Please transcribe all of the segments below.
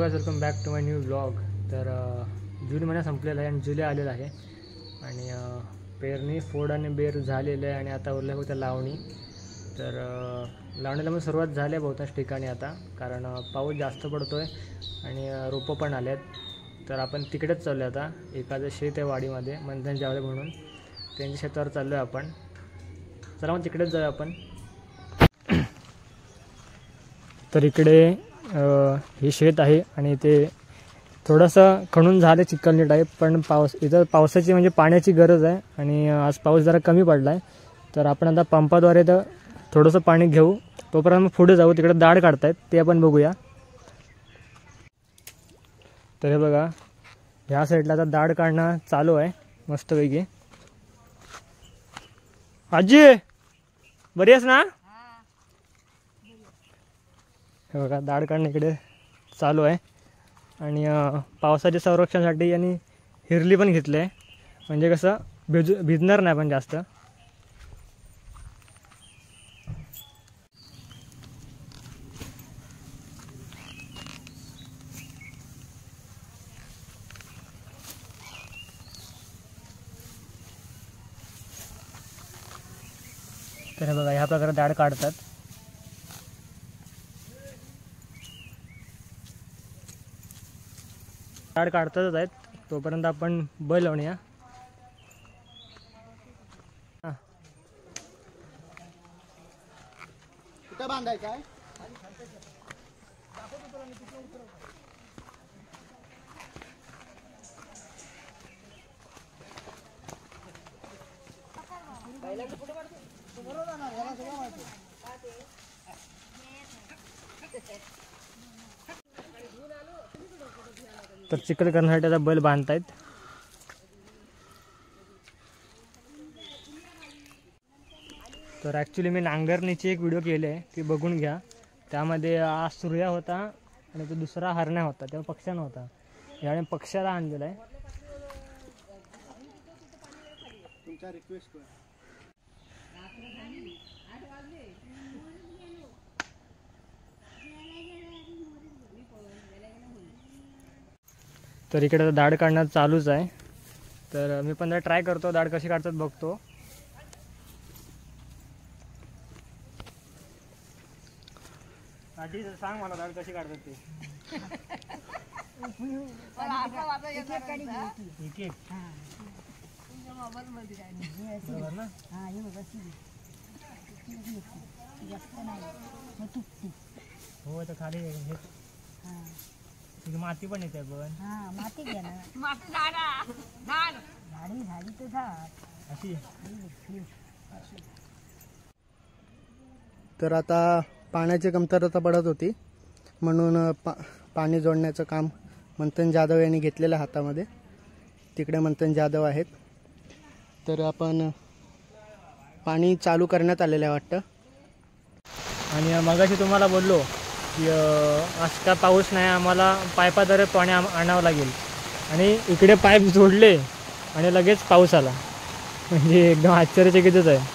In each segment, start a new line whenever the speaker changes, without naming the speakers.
Welcome back to my new blog. तर June महिना संपलेला आहे आणि जुलै आलेला आहे आणि पेरणी फोड आणि बेर झालेलं आहे आणि आता उरल्या होत्या लावणी. तर लावणीला मग सुरुवात झाली आहे बहुतांश ठिकाणी आता, कारण पाऊस जास्त पडतो आहे आणि रोपं पण आले आहेत. तर आपण तिकडेच चाललो आहे आता. एखादं शेत आहे वाडीमध्ये मंथन जावळे म्हणून, त्यांच्या शेतावर चाललो आहे आपण. चला मग तिकडेच जाऊया आपण. तर इकडे हे शेत आहे आणि ते थोडंसं खणून झालं चिखलनी टाईप, पण इथं पावसाची म्हणजे पाण्याची गरज आहे आणि आज पाऊस जरा कमी पडला आहे. तर आपण आता पंपाद्वारे तर थोडंसं पाणी घेऊ, तोपर्यंत मग पुढे जाऊ. तिकडे दाढ काढतायत ते आपण बघूया. तर हे बघा, ह्या साईडला आता दाढ काढणं चालू आहे मस्तपैकी. आजी बरी आहेस ना? हे बघा, दाढ काढणं इकडे चालू आहे आणि पावसाच्या संरक्षणासाठी यांनी हिरली पण घेतली आहे, म्हणजे कसं भिजणार नाही पण जास्त. तर हे बघा, ह्या प्रकारे दाढ काढतात. दाढ काढतातच आहेत, तोपर्यंत आपण बैल लावूया.
कुठं बांधायचं आहे?
तर चिखल करण्यासाठी आता बैल बांधतायत. तर ॲक्च्युली मी नांगरणीची एक व्हिडिओ केली आहे, ती बघून घ्या. त्यामध्ये आज सूर्या होता आणि तो दुसरा हरण्या होता, तेव्हा पक्ष्या नव्हता. यावेळी पक्ष्याला आणलेला आहे.
तुमचा रिक्वेस्ट
तर इकडे दाढ काढणं चालूच आहे. तर मी पण ट्राय करतो, दाढ कशी काढतात बघतो. आधी सांग मला दाढ कशी काढतात ते. हो, तर खाली माती पण येते पण.
माती घ्या ना, माती झाडी झाडी तर झाड
अशी.
तर आता पाण्याची कमतरता पडत होती, म्हणून पाणी जोडण्याचं काम मंथन जाधव यांनी घेतलेलं हातामध्ये. तिकडे मंथन जाधव आहेत. तर आपण पाणी चालू करण्यात आलेलं आहे वाटतं.
आणि मगाशी तुम्हाला बोललो की आज का पाऊस नाही, आम्हाला पाईपाद्वारे पाणी आणावं लागेल. आणि इकडे पाईप जोडले आणि लगेच पाऊस आला, म्हणजे एकदम आश्चर्यचकितच आहे.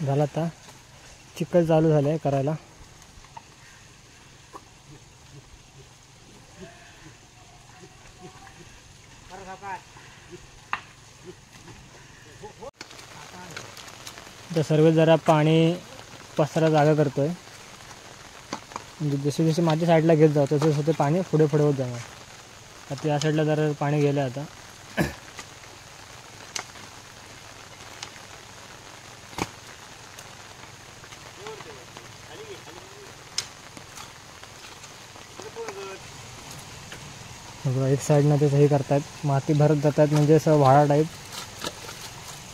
झाला आता चिखल चालू झालं आहे करायला. तर सर्व जरा पाणी पसरा जागा करतोय, म्हणजे जसे जसे माझ्या साईडला घेत जाऊ तसे तसे पाणी पुढे पुढे होत जाणार. आता या साईडला जरा पाणी गेलं आता. एक साईडनं ते सही करतात, माती भरत जातात, म्हणजे असं वाडा टाईप.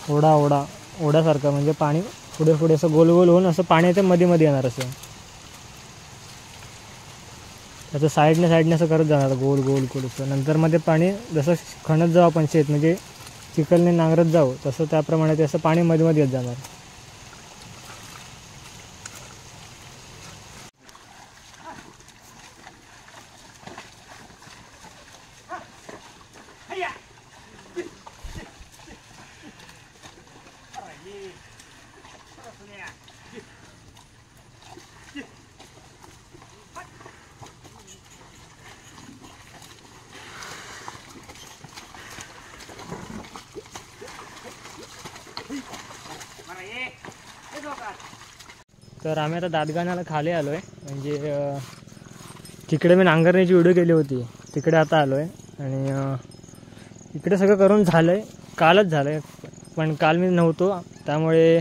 ओढ्यासारखं, म्हणजे पाणी पुढे पुढे असं गोल गोल होऊन असं पाणी ते मध्ये मध्ये येणार असं. त्याचं साईडने असं करत जाणार गोल गोल गोल असं. नंतर मध्ये पाणी जसं खणत जाऊ आपण शेत, म्हणजे चिखलने नांगरत जाऊ तसं त्याप्रमाणे ते असं पाणी मध्ये मध्ये येत जाणार. तर आम्ही आता दादगाण्याला खाली आलो आहे, म्हणजे तिकडे मी नांगरणीची व्हिडिओ केली होती, तिकडे आता आलो आहे. आणि इकडे सगळं करून झालं आहे, कालच झालं आहे, पण काल मी नव्हतो त्यामुळे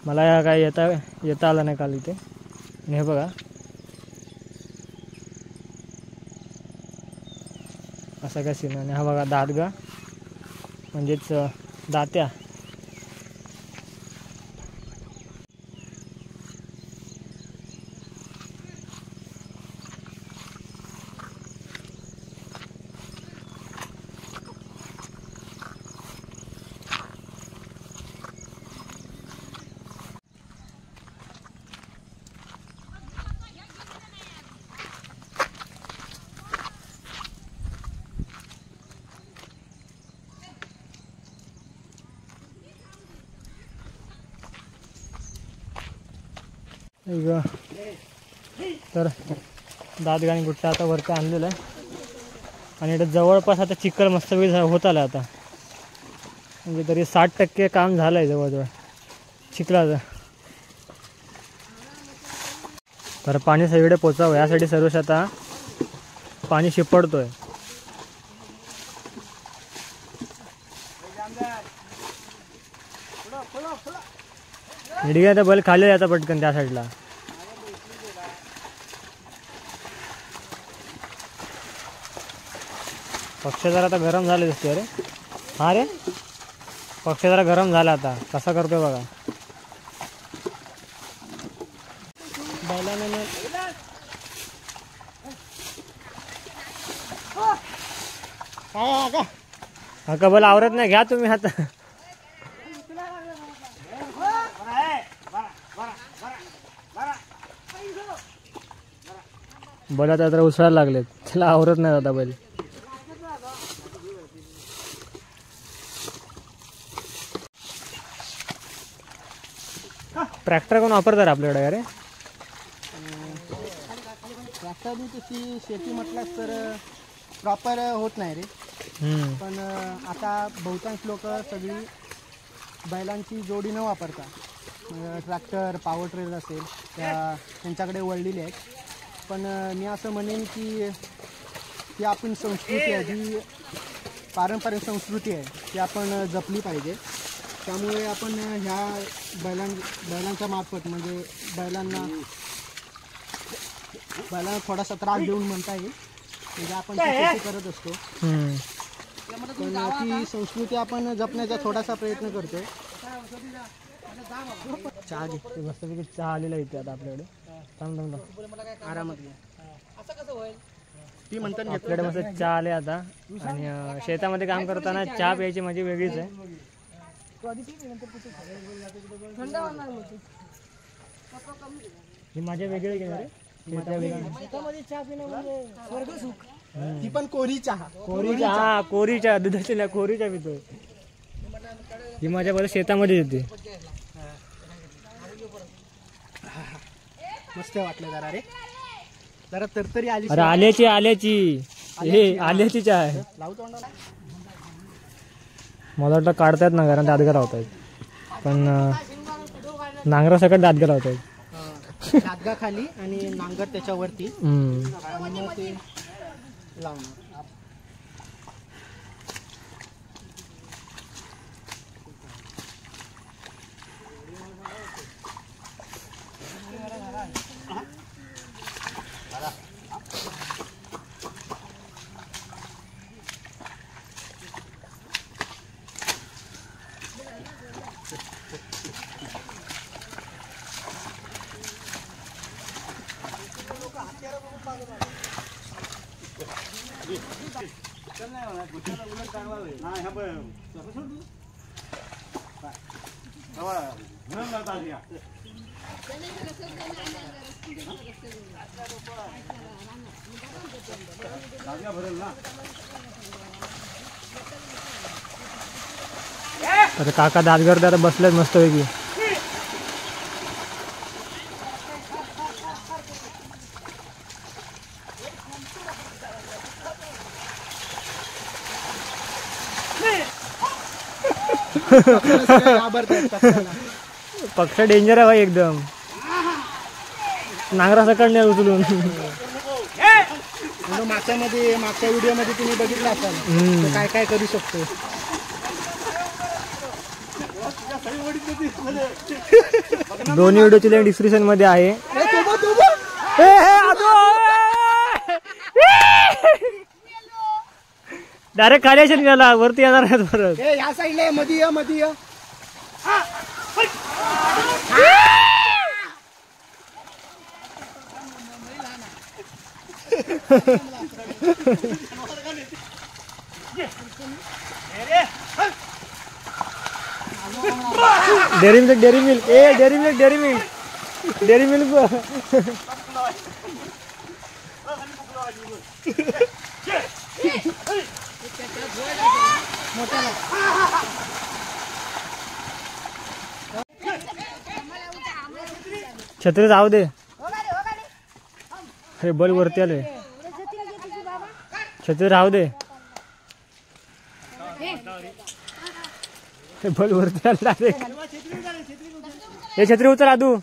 मला काय येता आलं नाही काल इथे. आणि हे बघा असा काय सीन. आणि हा बघा दादगा म्हणजेच दात्या. तर दादगाणी गुट्टा आता वरती आणलेला आहे. आणि इथं जवळपास आता चिखल मस्तपैकी होत आला आता, म्हणजे तरी 60% काम झालं आहे जवळजवळ चिखलाचं. तर पाणी सगळीकडे पोचावं यासाठी सर्वच आता पाणी शिपडतोय. निडगी आता बैल खाली जाता पटकन त्या साईडला. पक्ष जरा आता गरम झाले दिसते. अरे हा रे, पक्ष जरा गरम झाला आता, कसा करतोय बघा. बैलाने का बैल आवरत नाही, घ्या तुम्ही हात. बैल आता जरा उसळायला लागलेत, त्याला आवरत नाही आता बैल. ट्रॅक्टर कोण वापरतात आपल्याकडे? अरे
ट्रॅक्टर बी तशी शेती म्हटलं तर प्रॉपर होत नाही रे. पण आता बहुतांश लोक सगळी बैलांची जोडी न वापरता ट्रॅक्टर पॉवर ट्रेलर असेल त्यांच्याकडे वळलेले आहेत. पण मी असं म्हणेन की ती आपण संस्कृती आहे, जी पारंपरिक संस्कृती आहे ती आपण जपली पाहिजे. त्यामुळे आपण ह्या बैलांच्या मार्फत म्हणजे बैलांना थोडासा त्रास देऊन म्हणता येईल, म्हणजे आपण शेती करत असतो. पण ती संस्कृती आपण जपण्याचा थोडासा प्रयत्न करतोय.
चहा घे, मस्तपैकी चहा आलेला इथे आता आपल्याकडे. थांब
आरामात घ्या. ती म्हणतात
आपल्याकडे मस्त चहा आले आता. आणि शेतामध्ये काम करताना चहा प्यायची मजा वेगळीच आहे. ही माझ्या वेगळी घेणार
ती पण कोरी चहा.
कोरी चहा दुधाची नाही, कोरी चहा पितोय. ही माझ्या बरं शेतामध्ये येते.
मस्त वाटलं जरा रे, जरा तरतरी आली.
अरे आल्याची हे आल्याची चहा आहे. मला वाटलं काढतायत ना कारण दादगा लावतायत, पण नांगरा सकट दादगा लावतायत.
दादगा खाली आणि नांगर त्याच्यावरती आणि मग ते लावणार.
आता काका दात करते आता बसलेत मस्तपैकी. पक्ष डेंजर आहे भाई एकदम. नांगरा सकट नाही उचलून.
मागच्या व्हिडिओ मध्ये तुम्ही बघितलं असाल तो काय काय करू शकतो.
दोन्ही व्हिडिओची लिंक डिस्क्रिप्शन मध्ये आहे. डायरेक्ट खाली असेल गेला वरती येणार आहेत परत.
या साईडला मध्ये मध्ये
डेअरी मिल्क डेअरी मिल्क ए Dairy Milk Dairy Milk Dairy Milk. छत्री जाऊ दे. अरे बल वरती आले. छत्री राहू दे. बल वरती आला रे. हे छत्री उचल आदू.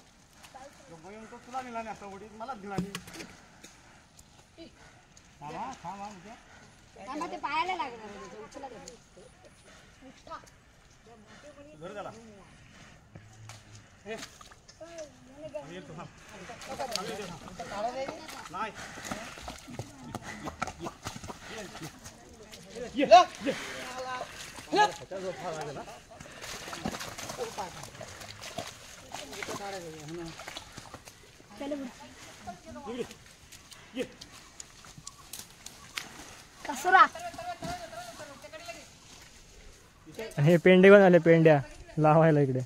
हे पेंडे पण आले पेंड्या लावायला इकडे.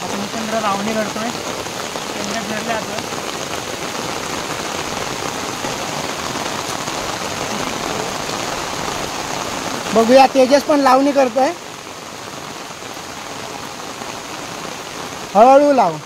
आपण लावणी करतोय. पेंड्या फिरले आता.
बघूया तेजस पण लावणी करतोय. हळूहळू लाव.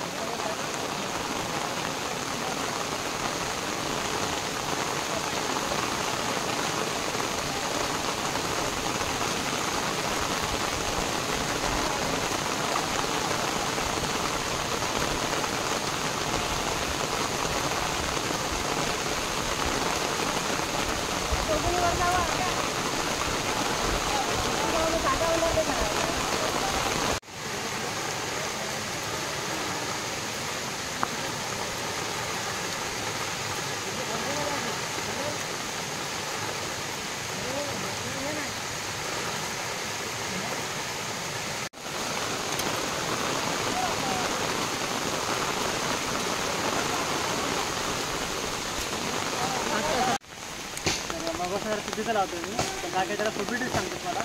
चुकीचं लावतोय मी. पण काय त्याला प्रोफिटच सांगतो मला.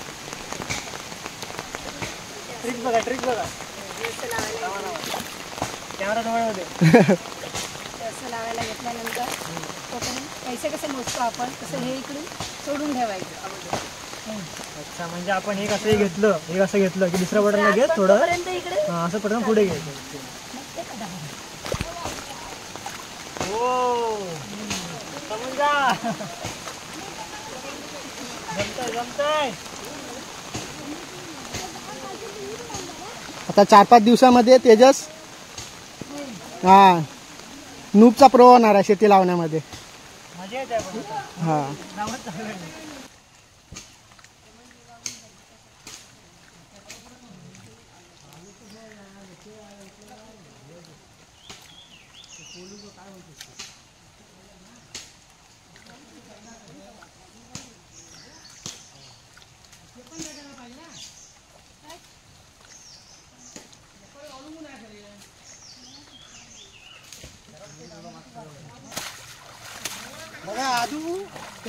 ट्रिक बघा ट्रिक बघा. कॅमेरा जवळ होते.
असं लावायला घेतल्यानंतर पैसे कसे मोजतो आपण तसं हे इकडून सोडून ठेवायचं.
अच्छा म्हणजे आपण हे कसं घेतलं हे कसं घेतलं की दुसऱ्या बटनला घेत थोडं असं पटकन पुढे घ्यायचं. हो समजा जमतंय.
आता 4-5 दिवसामध्ये तेजस नूबचा प्रो होणार आहे शेती लावण्यामध्ये.
मजा येते.
हा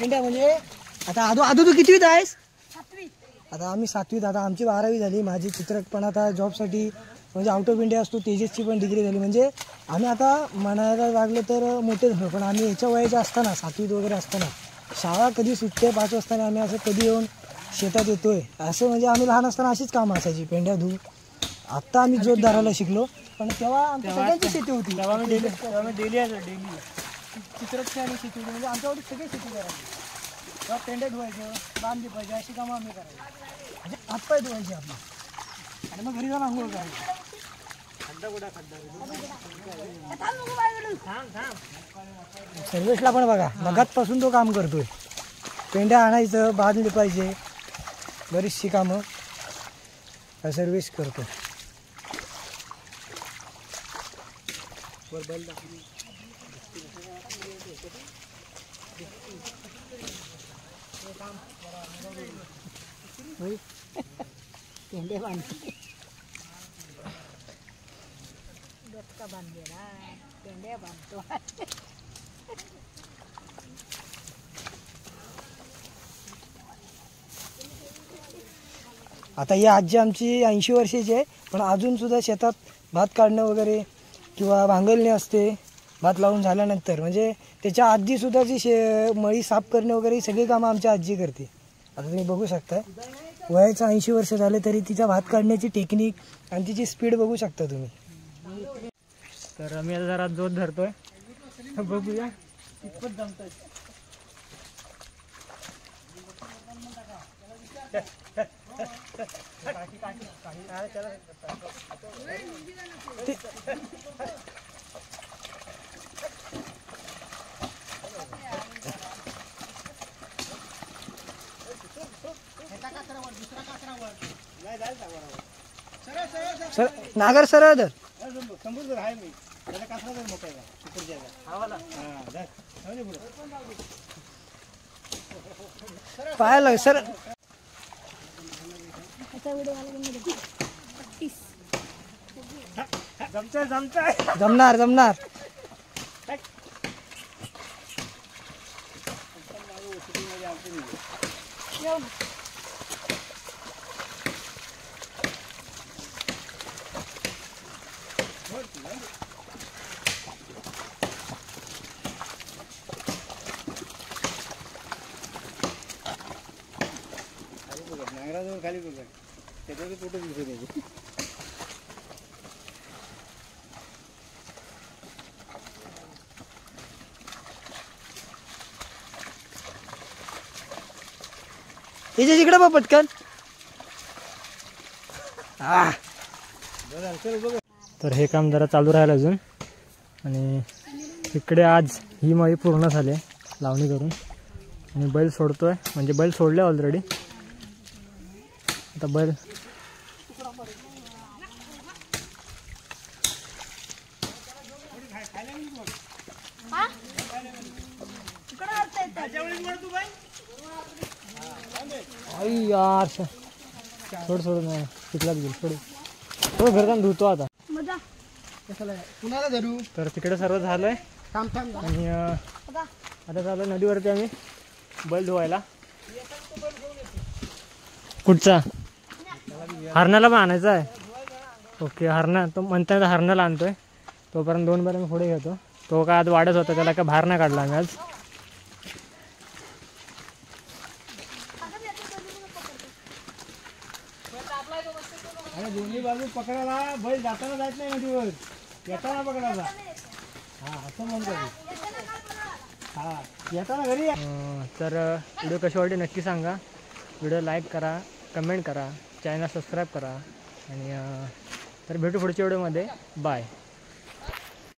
पेंड्या म्हणजे आता आदू तू कितवीत आहेस?
7वी.
आता आम्ही 7वीत. आता आमची 12वी झाली. माझी चित्रक पण आता जॉबसाठी म्हणजे आउट ऑफ इंडिया असतो. तेजसची पण डिग्री झाली. म्हणजे आम्ही आता म्हणायला लागलो तर मोठे झालो. पण आम्ही याच्या वयाच्या असताना 7वीत वगैरे असताना शाळा कधी सुटते 5 वाजता आम्ही असं कधी येऊन शेतात येतोय असं म्हणजे आम्ही लहान असताना अशीच कामं असायची पेंड्या धुवून. आत्ता आम्ही जोत धरायला शिकलो पण तेव्हा आमच्या सगळ्यांची शेती होती.
तेव्हा मी डेली
चित्रकची आणि शेती होती म्हणजे आमच्याकडे सगळी शेती करायची. तेव्हा पेंड्या धुवायचं, बांध लिपायचे अशी कामं आम्ही करायची. म्हणजे हातपाय धुवायचे आपली आणि मग घरी जाऊन आंघोळ करायची. सर्वेशला पण बघा मगातपासून तो काम करतोय. पेंड्या आणायचं, बांध लिपायचे, बरीचशी कामं सर्वेश करतो.
पेंडे बांधले डोका बांधलेला पेंडे बांधतो.
आता ही आजी आमची 80 वर्षाची आहे पण अजूनसुद्धा शेतात भात काढणं वगैरे किंवा भांगलणे असते भात लावून झाल्यानंतर म्हणजे त्याच्या आजीसुद्धा जी मळी साफ करणे वगैरे ही सगळी कामं आमची आजी करते. आता तुम्ही बघू शकता वयाचं 80 वर्ष झाले तरी तिच्या भात काढण्याची टेक्निक आणि तिची स्पीड बघू शकता तुम्ही.
तर मी आता जरा जोत धरतोय. बघूया कितपत जमतंय.
सर नागर सरळ धर. पाहायला सर जमणार जमणार.
खाली त्याच्यावर फोटो दिसतो.
याच्या इकडे बघ पटकन.
तर हे काम जरा चालू राहिलं अजून आणि इकडे आज ही मळी पूर्ण झाली लावणी करून आणि बैल सोडतोय म्हणजे बैल सोडले ऑलरेडी. आता बैल यार सोड सोड नाही तिकलाच गेल सोड थोडं घर जाऊन धुतो आता.
कुणाला धरू.
तर तिकडे सर्व झालंय आणि आता चालू नदीवरती आम्ही बैल धुवायला. कुठचा हरणाला पण आणायचा आहे. ओके हरणा तो म्हणता हरणाला आणतोय तोपर्यंत 2 बार मी पुढे घेतो. तो काय आज वाढत होता त्याला काय बाहेर नाही काढला आम्ही आज.
आणि दोन्ही बाजू पकडायला बैल जाताना जायच नाही नदीवर येताना पकडायचा. हा असं म्हणतो. हा येताना घरी.
तर व्हिडिओ कशी वाटली नक्की सांगा. व्हिडिओ लाईक करा, कमेंट करा, चॅनल सबस्क्राईब करा आणि तर भेटू पुढच्या व्हिडिओमध्ये. बाय.